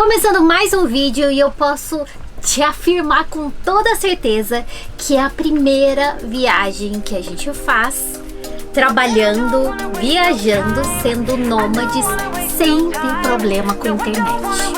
Começando mais um vídeo e eu posso te afirmar com toda certeza que é a primeira viagem que a gente faz trabalhando, viajando, sendo nômades, sem ter problema com a internet.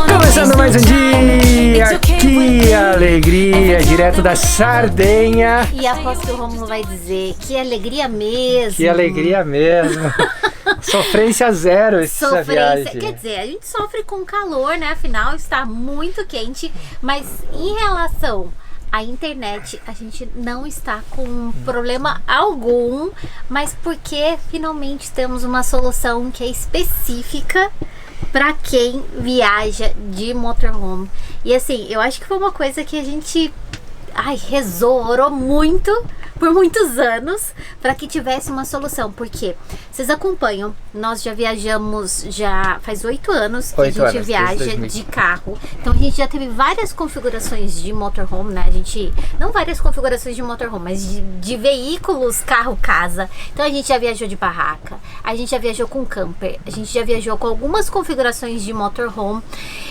Começando mais um dia, que alegria, direto da Sardenha. E aposto que o Romulo vai dizer, que alegria mesmo. Que alegria mesmo. Sofrência zero essa viagem. Quer dizer, a gente sofre com calor, né? Afinal, está muito quente. Mas em relação à internet, a gente não está com problema algum. Mas porque finalmente temos uma solução que é específica para quem viaja de motorhome. E assim, eu acho que foi uma coisa que a gente rezou, orou muito por muitos anos para que tivesse uma solução, porque vocês acompanham, nós já viajamos, já faz 8 anos que a gente viaja de carro, então a gente já teve várias configurações de motorhome, né? A gente, não várias configurações de motorhome, mas de veículos, carro, casa. Então a gente já viajou de barraca, a gente já viajou com camper, a gente já viajou com algumas configurações de motorhome,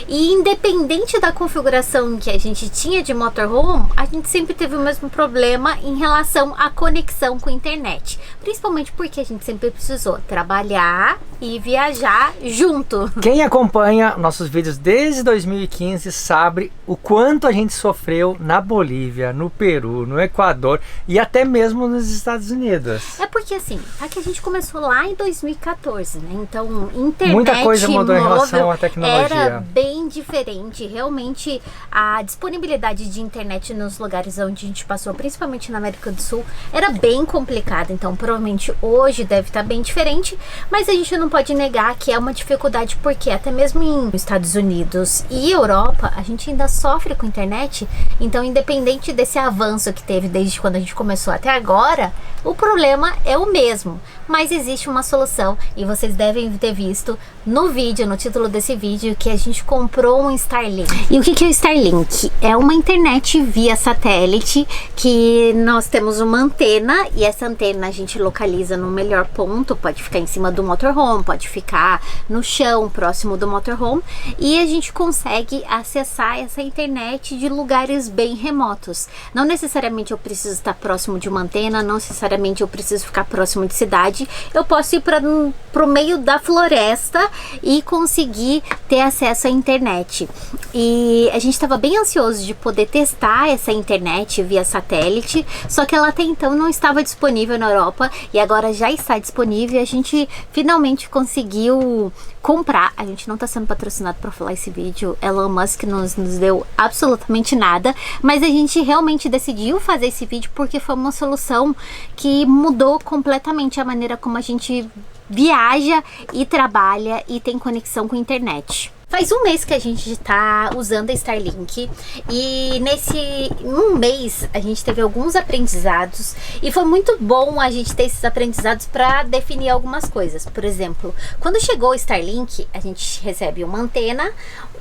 e independente da configuração que a gente tinha de motorhome, a gente sempre teve o mesmo problema em relação à conexão com a internet, principalmente porque a gente sempre precisou trabalhar e viajar junto. Quem acompanha nossos vídeos desde 2015 sabe o quanto a gente sofreu na Bolívia, no Peru, no Equador e até mesmo nos Estados Unidos. É porque assim, que a gente começou lá em 2014, né? Então, internet, muita coisa mudou em relação à tecnologia. Era bem diferente. Realmente, a disponibilidade de internet nos lugares onde a gente passou, principalmente na América do Sul, era bem complicada. Então, provavelmente hoje deve estar bem diferente, mas a gente não pode negar que é uma dificuldade, porque até mesmo em Estados Unidos e Europa, a gente ainda sofre com internet. Então, independente desse avanço que teve desde quando a gente começou até agora, o problema é o mesmo, mas existe uma solução e vocês devem ter visto no vídeo, no título desse vídeo, que a gente comprou um Starlink. E o que é o Starlink? É uma internet via satélite que nós temos uma antena, e essa antena a gente localiza no melhor ponto, pode ficar em cima do motorhome, pode ficar no chão, próximo do motorhome, e a gente consegue acessar essa internet de lugares bem remotos. Não necessariamente eu preciso estar próximo de uma antena, não necessariamente eu preciso ficar próximo de cidade, eu posso ir para o meio da floresta e conseguir ter acesso à internet. E a gente estava bem ansioso de poder testar essa internet via satélite, só que ela até então não estava disponível na Europa e agora já está disponível. A gente finalmente conseguiu comprar. A gente não está sendo patrocinado para falar esse vídeo, Elon Musk nos deu absolutamente nada, mas a gente realmente decidiu fazer esse vídeo porque foi uma solução que mudou completamente a maneira como a gente viaja e trabalha e tem conexão com a internet. Faz um mês que a gente está usando a Starlink e nesse mês a gente teve alguns aprendizados e foi muito bom a gente ter esses aprendizados para definir algumas coisas. Por exemplo, quando chegou o Starlink, a gente recebe uma antena,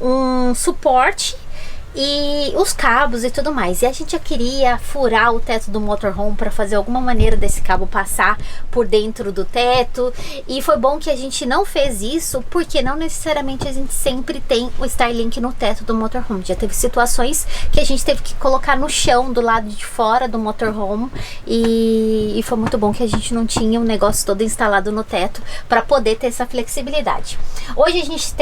um suporte e os cabos e tudo mais, e a gente já queria furar o teto do motorhome para fazer alguma maneira desse cabo passar por dentro do teto, e foi bom que a gente não fez isso, porque não necessariamente a gente sempre tem o Starlink no teto do motorhome. Já teve situações que a gente teve que colocar no chão do lado de fora do motorhome, e foi muito bom que a gente não tinha o negócio todo instalado no teto para poder ter essa flexibilidade. Hoje a gente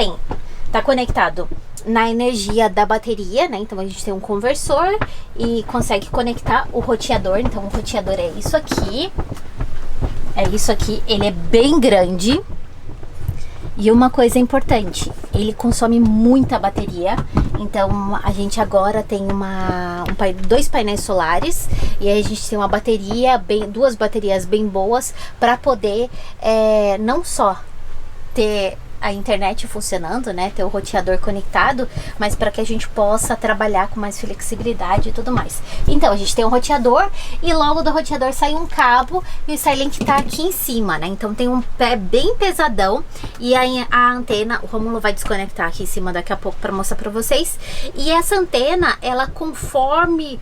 tá conectado na energia da bateria, né? Então a gente tem um conversor e consegue conectar o roteador. Então o roteador é isso aqui. Ele é bem grande. E uma coisa importante, ele consome muita bateria. Então a gente agora tem dois painéis solares, e aí a gente tem uma bateria, duas baterias bem boas para poder não só ter a internet funcionando, né? Ter o roteador conectado, mas para que a gente possa trabalhar com mais flexibilidade e tudo mais. Então, a gente tem um roteador e logo do roteador sai um cabo e o Starlink tá aqui em cima, né? Então tem um pé bem pesadão e aí a antena, o Rômulo vai desconectar aqui em cima daqui a pouco para mostrar para vocês. E essa antena, ela conforme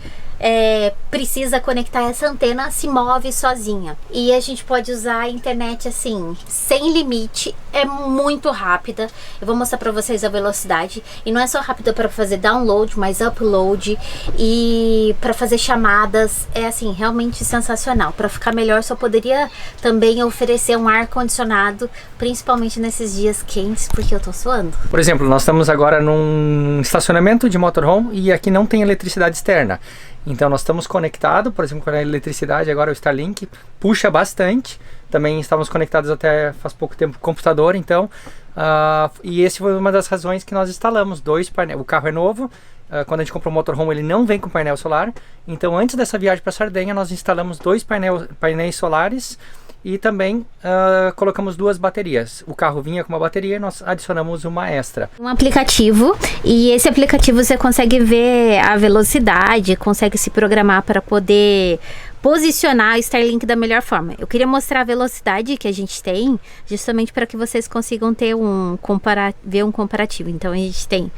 precisa conectar essa antena, se move sozinha. E a gente pode usar a internet assim, sem limite, é muito rápida. Eu vou mostrar para vocês a velocidade. E não é só rápida para fazer download, mas upload e para fazer chamadas. É assim, realmente sensacional. Para ficar melhor, só poderia também oferecer um ar-condicionado, principalmente nesses dias quentes, porque eu tô suando. Por exemplo, nós estamos agora num estacionamento de motorhome e aqui não tem eletricidade externa. Então nós estamos conectados, por exemplo, com a eletricidade, agora o Starlink puxa bastante. Também estávamos conectados até faz pouco tempo com o computador, então e esse foi uma das razões que nós instalamos 2 painéis. O carro é novo, quando a gente comprou o motorhome ele não vem com painel solar. Então antes dessa viagem para Sardenha nós instalamos 2 painéis solares e também colocamos 2 baterias. O carro vinha com uma bateria e nós adicionamos uma extra. Um aplicativo, e esse aplicativo você consegue ver a velocidade, consegue se programar para poder posicionar o Starlink da melhor forma. Eu queria mostrar a velocidade que a gente tem, justamente para que vocês consigam ter ver um comparativo. Então a gente tem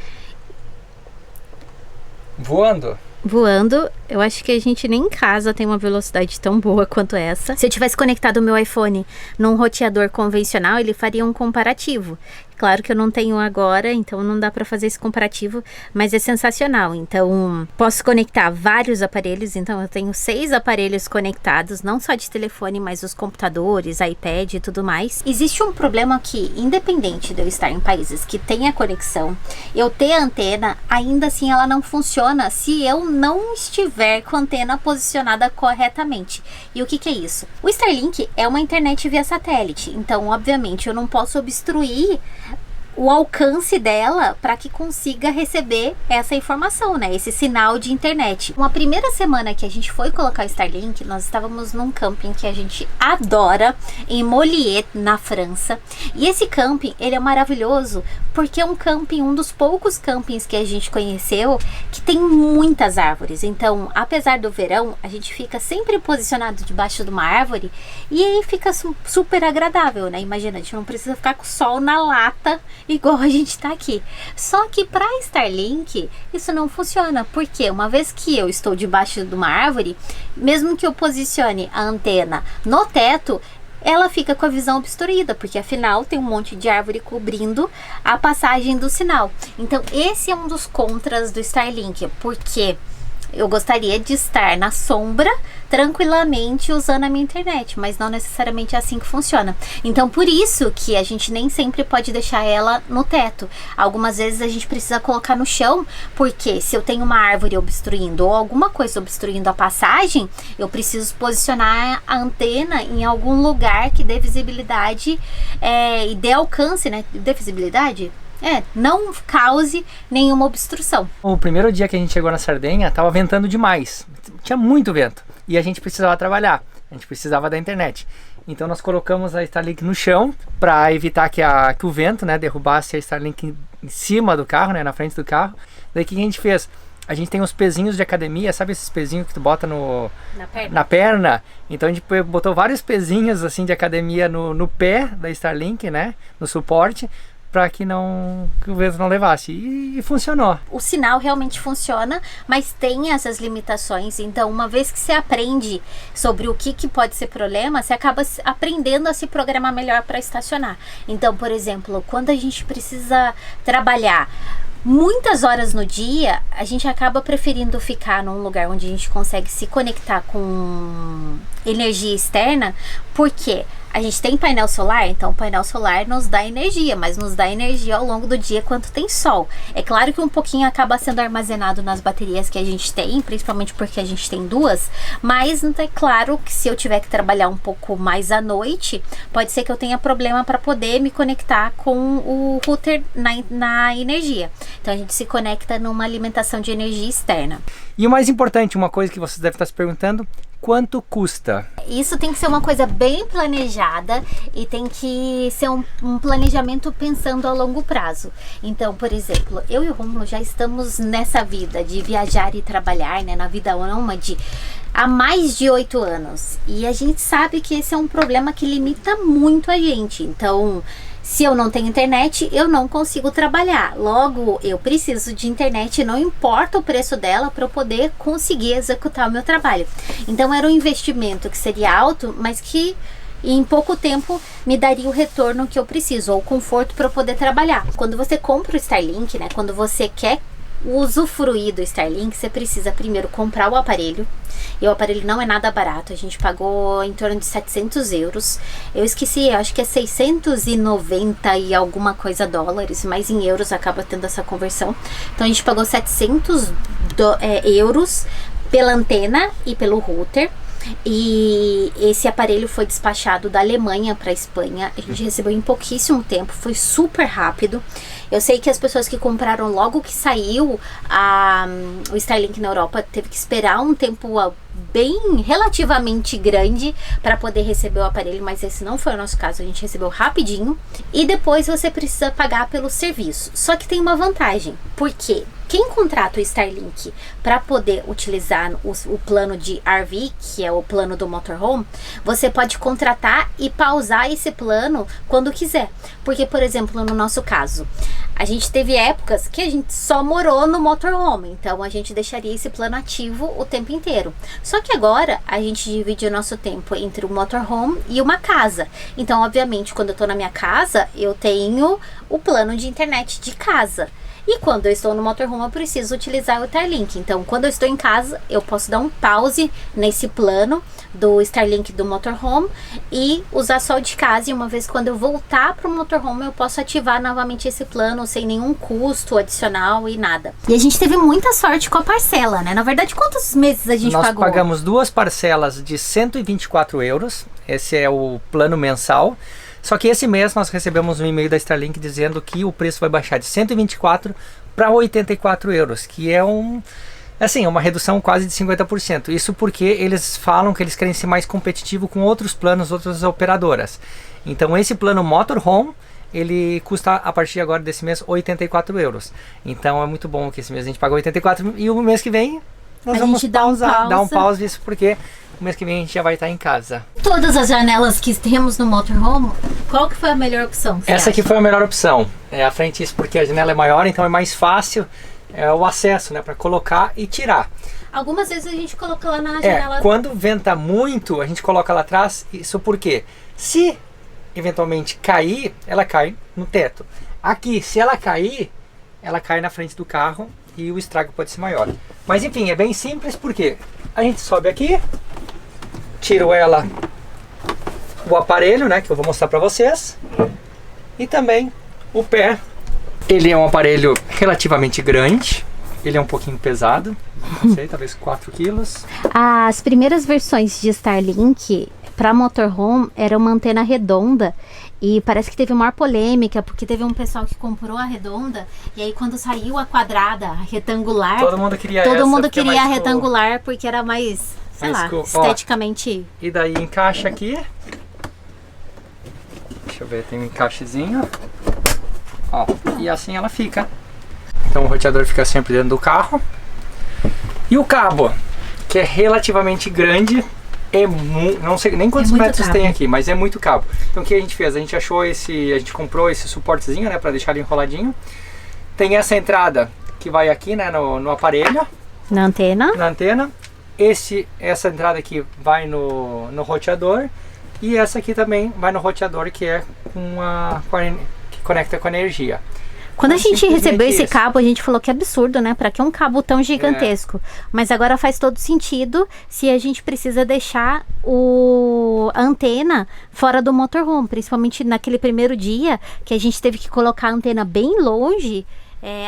voando, eu acho que a gente nem em casa tem uma velocidade tão boa quanto essa. Se eu tivesse conectado o meu iPhone num roteador convencional, ele faria um comparativo. Claro que eu não tenho agora, então não dá para fazer esse comparativo, mas é sensacional. Então, posso conectar vários aparelhos, então eu tenho 6 aparelhos conectados, não só de telefone, mas os computadores, iPad e tudo mais. Existe um problema que, independente de eu estar em países que tem a conexão, eu ter a antena, ainda assim ela não funciona se eu não estiver com a antena posicionada corretamente. E o que é isso? O Starlink é uma internet via satélite, então obviamente eu não posso obstruir o alcance dela para que consiga receber essa informação, né? Esse sinal de internet. Uma primeira semana que a gente foi colocar o Starlink, nós estávamos num camping que a gente adora, em Molière, na França. E esse camping, ele é maravilhoso porque é um dos poucos campings que a gente conheceu que tem muitas árvores. Então, apesar do verão, a gente fica sempre posicionado debaixo de uma árvore e aí fica super agradável, né? Imagina, a gente não precisa ficar com o sol na lata igual a gente tá aqui. Só que para Starlink isso não funciona, porque uma vez que eu estou debaixo de uma árvore, mesmo que eu posicione a antena no teto, ela fica com a visão obstruída, porque afinal tem um monte de árvore cobrindo a passagem do sinal. Então esse é um dos contras do Starlink, porque eu gostaria de estar na sombra tranquilamente usando a minha internet, mas não necessariamente é assim que funciona. Então por isso que a gente nem sempre pode deixar ela no teto. Algumas vezes a gente precisa colocar no chão, porque se eu tenho uma árvore obstruindo ou alguma coisa obstruindo a passagem, eu preciso posicionar a antena em algum lugar que dê visibilidade e dê alcance, né? Dê visibilidade? Não cause nenhuma obstrução. O primeiro dia que a gente chegou na Sardenha, tava ventando demais. Tinha muito vento. E a gente precisava trabalhar. A gente precisava da internet. Então nós colocamos a Starlink no chão para evitar que o vento, né, derrubasse a Starlink em cima do carro, né, na frente do carro. Daí o que a gente fez? A gente tem uns pezinhos de academia, sabe esses pezinhos que tu bota na perna? Então a gente botou vários pezinhos assim de academia no pé da Starlink, né, no suporte, para que o vento não levasse, e funcionou. O sinal realmente funciona, mas tem essas limitações. Então uma vez que você aprende sobre o que pode ser problema, você acaba aprendendo a se programar melhor para estacionar. Então, por exemplo, quando a gente precisa trabalhar muitas horas no dia, a gente acaba preferindo ficar num lugar onde a gente consegue se conectar com energia externa, porque a gente tem painel solar, então o painel solar nos dá energia, mas nos dá energia ao longo do dia quando tem sol. É claro que um pouquinho acaba sendo armazenado nas baterias que a gente tem, principalmente porque a gente tem 2, mas é claro que se eu tiver que trabalhar um pouco mais à noite, pode ser que eu tenha problema para poder me conectar com o router na energia. Então a gente se conecta numa alimentação de energia externa. E o mais importante, uma coisa que vocês devem estar se perguntando: quanto custa? Isso tem que ser uma coisa bem planejada e tem que ser um planejamento pensando a longo prazo. Então, por exemplo, eu e o Rômulo já estamos nessa vida de viajar e trabalhar, né, na vida nômade há mais de 8 anos. E a gente sabe que esse é um problema que limita muito a gente. Então, se eu não tenho internet, eu não consigo trabalhar. Logo, eu preciso de internet, não importa o preço dela, para eu poder conseguir executar o meu trabalho. Então, era um investimento que seria alto, mas que em pouco tempo me daria o retorno que eu preciso, ou o conforto para eu poder trabalhar. Quando você compra o Starlink, né, quando você quer usufruir do Starlink, você precisa primeiro comprar o aparelho. E o aparelho não é nada barato, a gente pagou em torno de 700 euros. Eu esqueci, eu acho que é 690 e alguma coisa dólares, mas em euros acaba tendo essa conversão. Então a gente pagou 700 euros pela antena e pelo router. E esse aparelho foi despachado da Alemanha para a Espanha. A gente recebeu em pouquíssimo tempo, foi super rápido. Eu sei que as pessoas que compraram logo que saiu o Starlink na Europa teve que esperar um tempo bem relativamente grande para poder receber o aparelho, mas esse não foi o nosso caso, a gente recebeu rapidinho. E depois você precisa pagar pelo serviço. Só que tem uma vantagem, porque quem contrata o Starlink para poder utilizar o plano de RV, que é o plano do motorhome, você pode contratar e pausar esse plano quando quiser. Porque, por exemplo, no nosso caso, a gente teve épocas que a gente só morou no motorhome, então a gente deixaria esse plano ativo o tempo inteiro. Só que agora a gente divide o nosso tempo entre o motorhome e uma casa. Então, obviamente, quando eu tô na minha casa, eu tenho o plano de internet de casa. E quando eu estou no motorhome, eu preciso utilizar o Starlink. Então, quando eu estou em casa, eu posso dar um pause nesse plano do Starlink do motorhome e usar só o de casa. E uma vez quando eu voltar para o motorhome, eu posso ativar novamente esse plano sem nenhum custo adicional e nada. E a gente teve muita sorte com a parcela, né? Na verdade, quantos meses a gente pagou? Nós pagamos 2 parcelas de 124 euros. Esse é o plano mensal. Só que esse mês nós recebemos um e-mail da Starlink dizendo que o preço vai baixar de 124 para 84 euros, que é uma redução quase de 50%. Isso porque eles falam que eles querem ser mais competitivo com outros planos, outras operadoras. Então esse plano Motorhome, ele custa a partir agora desse mês 84 euros. Então é muito bom que esse mês a gente pagou 84 e o mês que vem nós vamos dar um pause, isso porque o mês que vem a gente já vai estar em casa. Todas as janelas que temos no motorhome, qual que foi a melhor opção? Essa aqui foi a melhor opção. A frente, isso porque a janela é maior, então é mais fácil o acesso, né, para colocar e tirar. Algumas vezes a gente coloca lá na janela. Quando venta muito, a gente coloca lá atrás. Isso porque se eventualmente cair, ela cai no teto. Aqui, se ela cair, ela cai na frente do carro e o estrago pode ser maior. Mas enfim, é bem simples porque a gente sobe aqui, tiro o aparelho, né, que eu vou mostrar para vocês, e também o pé. Ele é um aparelho relativamente grande, ele é um pouquinho pesado, não sei, talvez 4 quilos. As primeiras versões de Starlink para motorhome era uma antena redonda e parece que teve maior polêmica porque teve um pessoal que comprou a redonda e aí quando saiu a quadrada, a retangular, todo mundo queria a retangular porque era mais, sei lá, esteticamente. E daí encaixa aqui. Deixa eu ver, tem um encaixezinho. Ó, e assim ela fica. Então o roteador fica sempre dentro do carro. E o cabo, que é relativamente grande, não sei nem quantos metros tem aqui, mas é muito cabo. Então o que a gente fez? A gente comprou esse suportezinho, né, para deixar ele enroladinho. Tem essa entrada que vai aqui, né, no aparelho. Na antena. Essa entrada aqui vai no roteador. E essa aqui também vai no roteador, que é que conecta com a energia. Quando a gente recebeu esse cabo, a gente falou que é absurdo, né? Para que um cabo tão gigantesco? Mas agora faz todo sentido se a gente precisa deixar a antena fora do motorhome. Principalmente naquele primeiro dia que a gente teve que colocar a antena bem longe.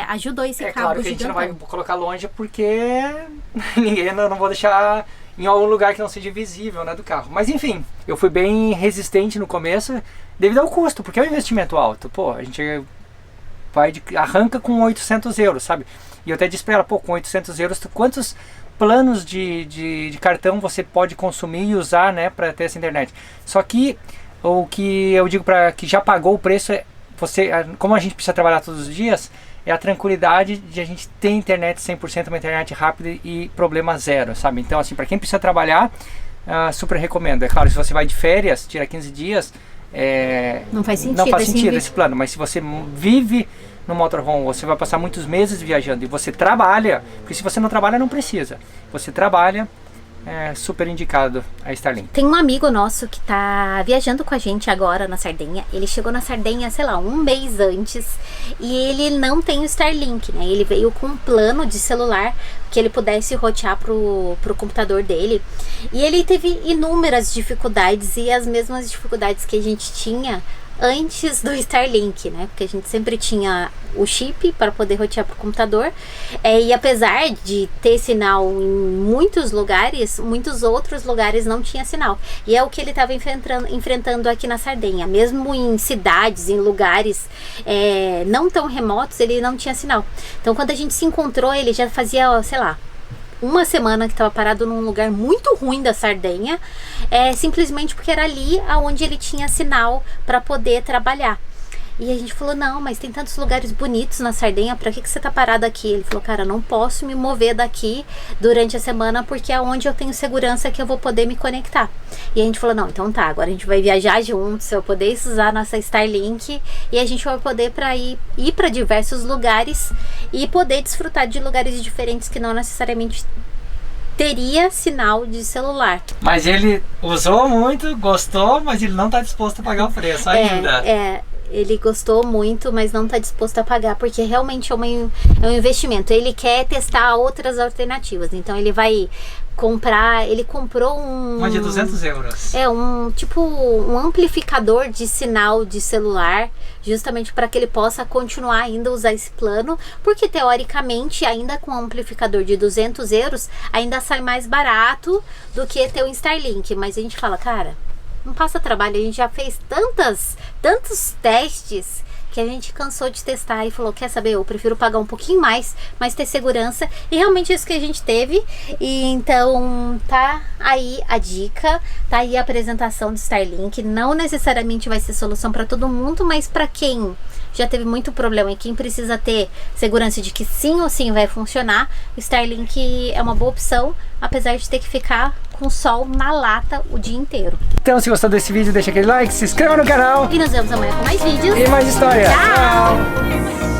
Ajudou esse cabo. Claro que a gente não vai colocar longe porque não vou deixar em algum lugar que não seja visível, né, do carro. Mas enfim, eu fui bem resistente no começo devido ao custo, porque é um investimento alto. Pô, a gente arranca com 800 euros, sabe? E eu até disse pra ela, pô, com 800 euros, quantos planos de cartão você pode consumir e usar, né, para ter essa internet? Só que o que eu digo para que já pagou o preço é como a gente precisa trabalhar todos os dias, é a tranquilidade de a gente ter internet 100%, uma internet rápida e problema zero, sabe? Então, assim, para quem precisa trabalhar, super recomendo. É claro, se você vai de férias, tira 15 dias, não faz sentido, esse plano, mas se você vive no motorhome, você vai passar muitos meses viajando e você trabalha, porque se você não trabalha, não precisa. Você trabalha, é super indicado a Starlink. Tem um amigo nosso que tá viajando com a gente agora na Sardenha. Ele chegou na Sardenha, sei lá, um mês antes, e ele não tem o Starlink, né? Ele veio com um plano de celular que ele pudesse rotear pro computador dele. E ele teve inúmeras dificuldades, e as mesmas dificuldades que a gente tinha antes do Starlink, né? Porque a gente sempre tinha o chip para poder rotear para o computador, e apesar de ter sinal em muitos lugares, muitos outros lugares não tinha sinal. E é o que ele estava enfrentando aqui na Sardenha. Mesmo em cidades, em lugares não tão remotos, ele não tinha sinal. Então, quando a gente se encontrou, ele já fazia, sei lá, uma semana que estava parado num lugar muito ruim da Sardenha, simplesmente porque era ali aonde ele tinha sinal para poder trabalhar. E a gente falou, não, mas tem tantos lugares bonitos na Sardenha, pra que você tá parado aqui? Ele falou, cara, não posso me mover daqui durante a semana, porque é onde eu tenho segurança que eu vou poder me conectar. E a gente falou, não, então tá, agora a gente vai viajar juntos, eu vou poder usar a nossa Starlink, e a gente vai poder ir para diversos lugares e poder desfrutar de lugares diferentes que não necessariamente teria sinal de celular. Mas ele usou muito, gostou, mas ele não tá disposto a pagar o preço ainda. Ele gostou muito, mas não está disposto a pagar, porque realmente é um investimento. Ele quer testar outras alternativas, então ele vai comprar, ele comprou uma de 200 euros. Um amplificador de sinal de celular, justamente para que ele possa continuar ainda a usar esse plano, porque teoricamente, ainda com um amplificador de 200 euros, ainda sai mais barato do que ter o Starlink. Mas a gente fala, cara, não passa trabalho, a gente já fez tantos testes que a gente cansou de testar e falou, quer saber, eu prefiro pagar um pouquinho mais, mas ter segurança. E realmente é isso que a gente teve. E então tá aí a dica, tá aí a apresentação do Starlink. Não necessariamente vai ser solução para todo mundo, mas para quem já teve muito problema e quem precisa ter segurança de que sim ou sim vai funcionar, o Starlink é uma boa opção, apesar de ter que ficar com sol na lata o dia inteiro. Então, se gostou desse vídeo, deixa aquele like, se inscreva no canal. E nos vemos amanhã com mais vídeos. E mais história. Tchau!